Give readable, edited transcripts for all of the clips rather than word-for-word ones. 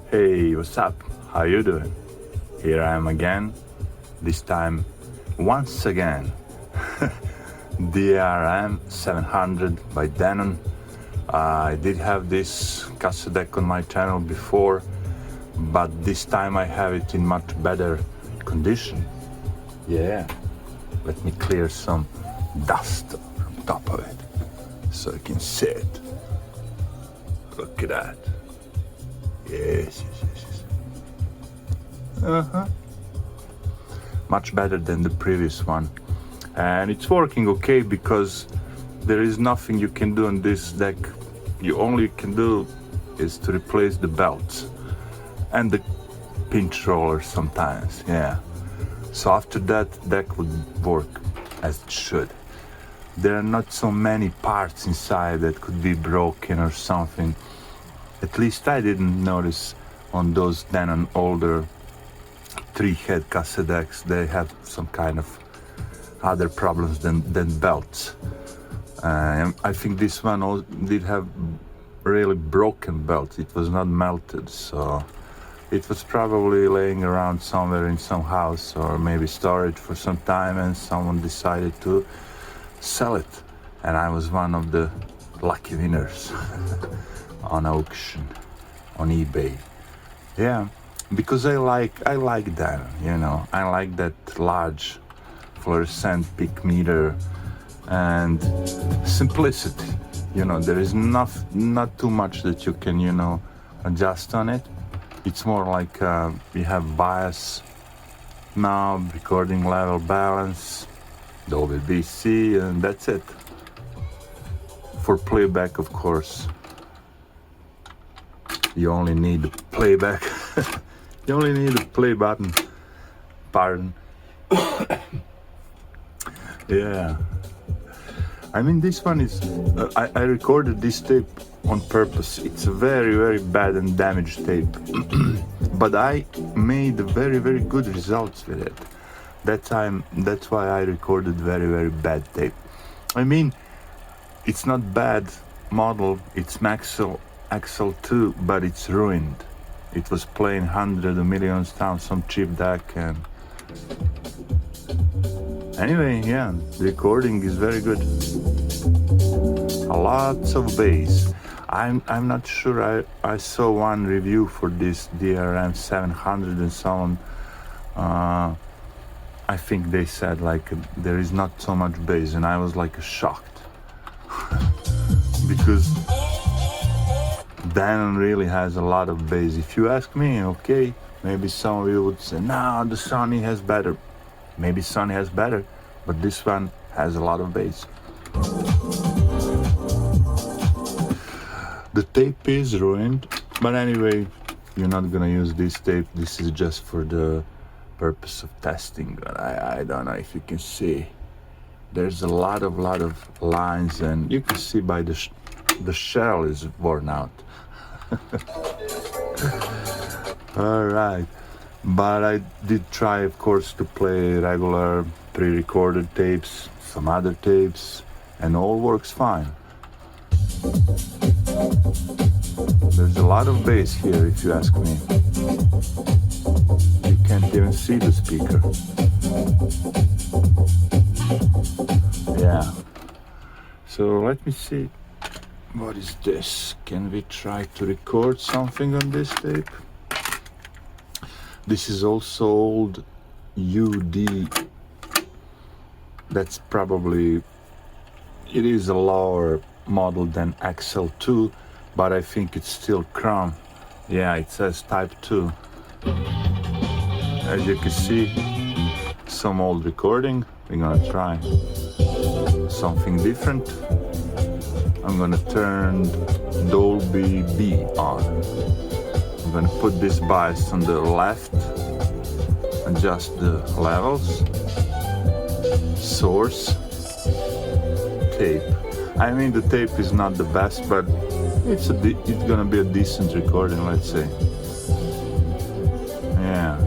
Hey, what's up? How you doing? Here I am again, this time once again. DRM-700 by Denon. I did have this cassette deck on my channel before, but this time I have it in much better condition. Yeah, let me clear some dust from top of it so you can see it. Look at that. Yes. Much better than the previous one. And it's working okay because there is nothing you can do on this deck. You only can do is to replace the belts and the pinch roller sometimes, yeah. So after that, deck would work as it should. There are not so many parts inside that could be broken or something. At least I didn't notice on those Denon older 3-head cassette decks. They have some kind of other problems than belts. I think this one did have really broken belts. It was not melted, so it was probably laying around somewhere in some house or maybe storage for some time, and someone decided to sell it. And I was one of the lucky winners on auction, on eBay. Yeah, because I like that, you know. I like that large fluorescent peak meter and simplicity. You know, there is not too much that you can, you know, adjust on it. It's more like you have bias knob, recording level, balance, Dolby BC, and that's it. For playback, of course, you only need the playback. You only need the play button. Pardon. Yeah. I mean, this one is... I recorded this tape on purpose. It's a very bad and damaged tape. But I made very good results with it. That's why I recorded very bad tape. I mean, it's not bad model. It's Maxell XL2, but it's ruined. It was playing hundreds of millions down some cheap deck, and anyway, yeah, the recording is very good. Lots of bass. I'm not sure. I saw one review for this DRM-700 and so on. I think they said like there is not so much bass, and I was like shocked because Denon really has a lot of bass. If you ask me, okay, maybe some of you would say, no, the Sony has better. Maybe Sony has better, but this one has a lot of bass. The tape is ruined, but anyway, you're not gonna use this tape. This is just for the purpose of testing. But I don't know if you can see. There's a lot of lines, and you can see by the shell is worn out. All right, but I did try, of course, to play regular pre-recorded tapes, some other tapes, and all works fine. There's a lot of bass here, if you ask me. You can't even see the speaker. Yeah. So let me see. What is this? Can we try to record something on this tape? This is also old UD. That's probably, it is a lower model than XL2, but I think it's still chrome. Yeah, it says Type 2. As you can see, some old recording. We're gonna try something different. I'm gonna turn Dolby B on. I'm gonna put this bias on the left, adjust the levels, source, tape. I mean, the tape is not the best, but it's gonna be a decent recording, let's say. Yeah.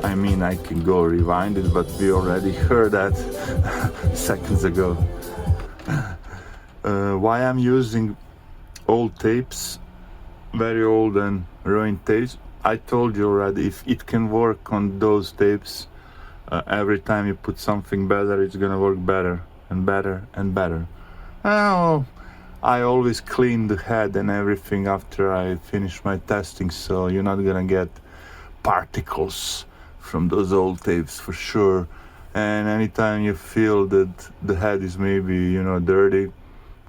I mean, I can go rewind it, but we already heard that seconds ago. Why I'm using old tapes, very old and ruined tapes. I told you already, if it can work on those tapes, every time you put something better, it's gonna work better and better and better. Oh, I always clean the head and everything after I finish my testing, so you're not gonna get particles from those old tapes for sure. And anytime you feel that the head is maybe, dirty,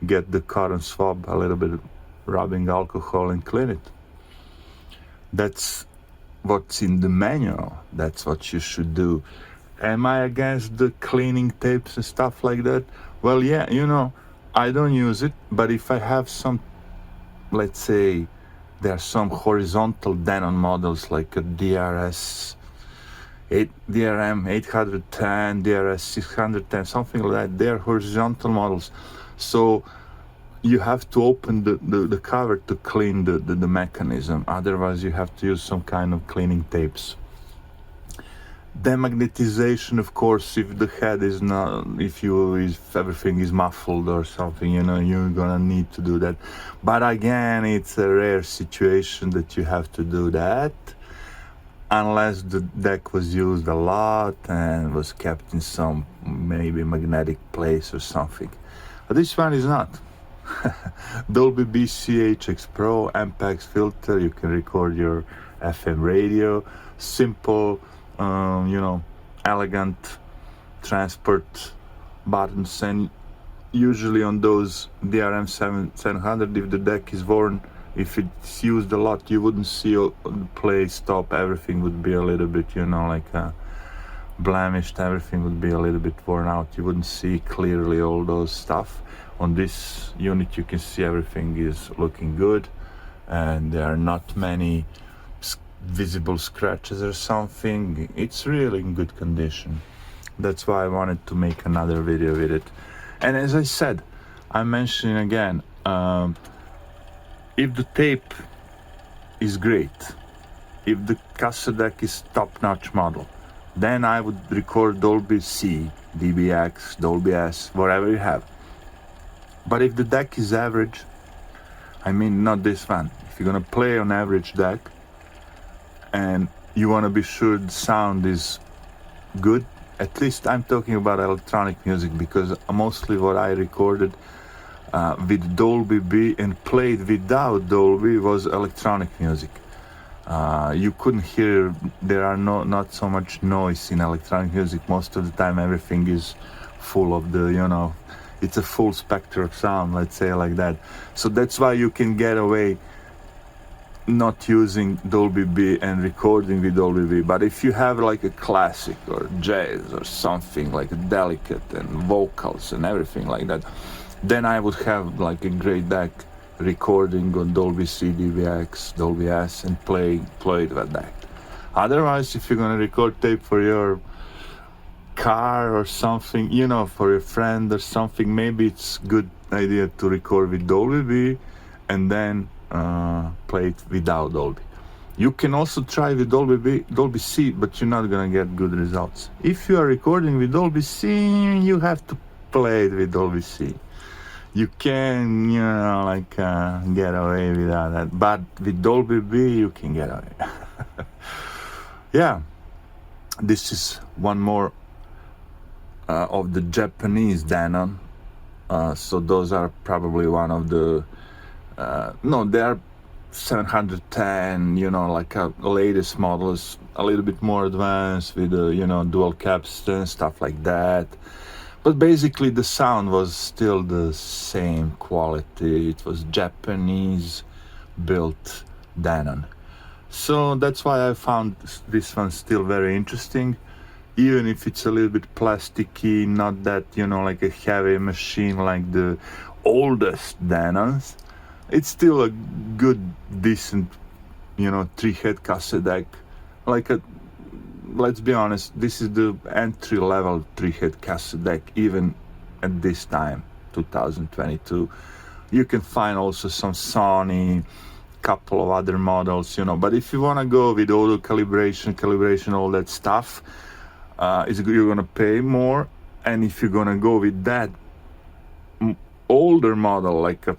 get the cotton swab, a little bit of rubbing alcohol, and clean it. That's what's in the manual. That's what you should do. Am I against the cleaning tapes and stuff like that? Well, yeah, I don't use it, but if I have some, let's say, there are some horizontal Denon models like a DRM-810, DRS-610, something like that. They're horizontal models. So you have to open the cover to clean the mechanism. Otherwise, you have to use some kind of cleaning tapes. Demagnetization, of course, if the head is not, if everything is muffled or something, you're gonna need to do that. But again, it's a rare situation that you have to do that, unless the deck was used a lot and was kept in some maybe magnetic place or something. But this one is not. Dolby BCHX Pro, MPEG filter, you can record your FM radio, simple, elegant transport buttons, and usually on those DRM-700, if the deck is worn, if it's used a lot, you wouldn't see the play, stop, everything would be a little bit, blemished, everything would be a little bit worn out. You wouldn't see clearly all those stuff. On this unit you can see everything is looking good, and there are not many visible scratches or something. It's really in good condition. That's why I wanted to make another video with it. And as I said, I'm mentioning again, if the tape is great, if the cassette deck is top-notch model, then I would record Dolby C, DBX, Dolby S, whatever you have. But if the deck is average, I mean not this one, if you're gonna play on average deck and you wanna be sure the sound is good, at least I'm talking about electronic music, because mostly what I recorded with Dolby B and played without Dolby was electronic music. You couldn't hear, there are not so much noise in electronic music. Most of the time everything is full of the, it's a full spectrum of sound, let's say like that. So that's why you can get away not using Dolby B and recording with Dolby B. But if you have like a classic or jazz or something like delicate and vocals and everything like that, then I would have like a great deck recording on Dolby C, DBX, Dolby S, and play it with that. Otherwise, if you're gonna record tape for your car or something, for your friend or something, maybe it's good idea to record with Dolby B and then play it without Dolby. You can also try with Dolby C, but you're not gonna get good results. If you are recording with Dolby C, you have to play it with Dolby C. You can, get away without that. But with Dolby B, you can get away. Yeah, this is one more of the Japanese Denon. So those are probably one of the, they are 710, latest models, a little bit more advanced with, dual caps and stuff like that. But basically the sound was still the same quality. It was Japanese built Denon. So that's why I found this one still very interesting. Even if it's a little bit plasticky, not that, like a heavy machine like the oldest Denons. It's still a good, decent, 3-head cassette deck. Let's be honest, this is the entry-level 3-head cassette deck, even at this time, 2022. You can find also some Sony, couple of other models, but if you want to go with auto calibration, all that stuff, you're going to pay more. And if you're going to go with that, older model, like a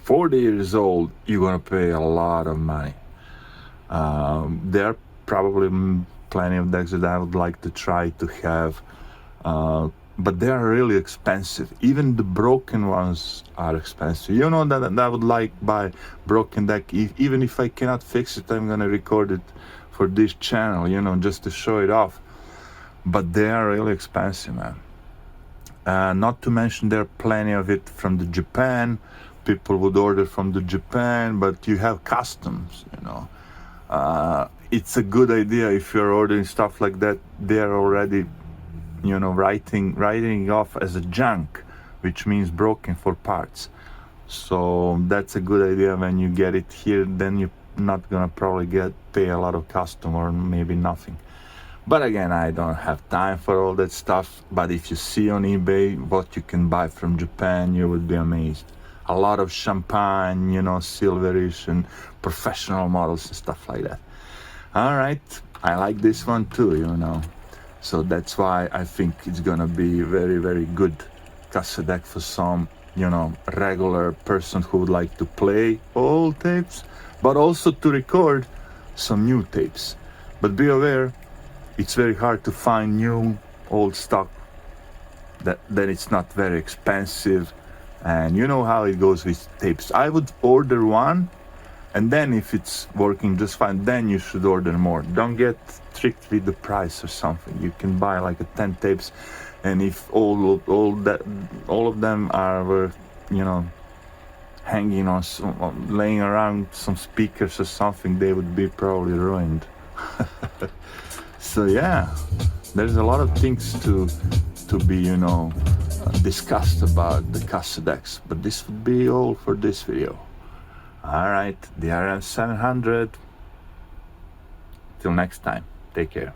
40 years old, you're gonna pay a lot of money. There are probably plenty of decks that I would like to try to have, but they are really expensive. Even the broken ones are expensive. You know that I would like buy broken deck. Even if I cannot fix it, I'm gonna record it for this channel, you know, just to show it off. But they are really expensive, man. Not to mention there are plenty of it from the Japan. People would order from the Japan, but you have customs, you know. It's a good idea if you're ordering stuff like that. They're already, you know, writing off as a junk, which means broken for parts. So that's a good idea. When you get it here, then you're not gonna probably pay a lot of custom, or maybe nothing. But again, I don't have time for all that stuff. But if you see on eBay what you can buy from Japan, you would be amazed. A lot of champagne, you know, silverish and professional models and stuff like that. All right, I like this one too, you know. So that's why I think it's gonna be very, very good cassette deck for some, you know, regular person who would like to play old tapes, but also to record some new tapes. But be aware, it's very hard to find new old stock that it's not very expensive. And you know how it goes with tapes. I would order one, and then if it's working just fine, then you should order more. Don't get tricked with the price or something. You can buy like 10 tapes, and if all of them are, you know, hanging on laying around some speakers or something, they would be probably ruined. So yeah, there's a lot of things to be, you know, discussed about the cassette decks, but this would be all for this video. All right, DRM-700. Till next time, take care.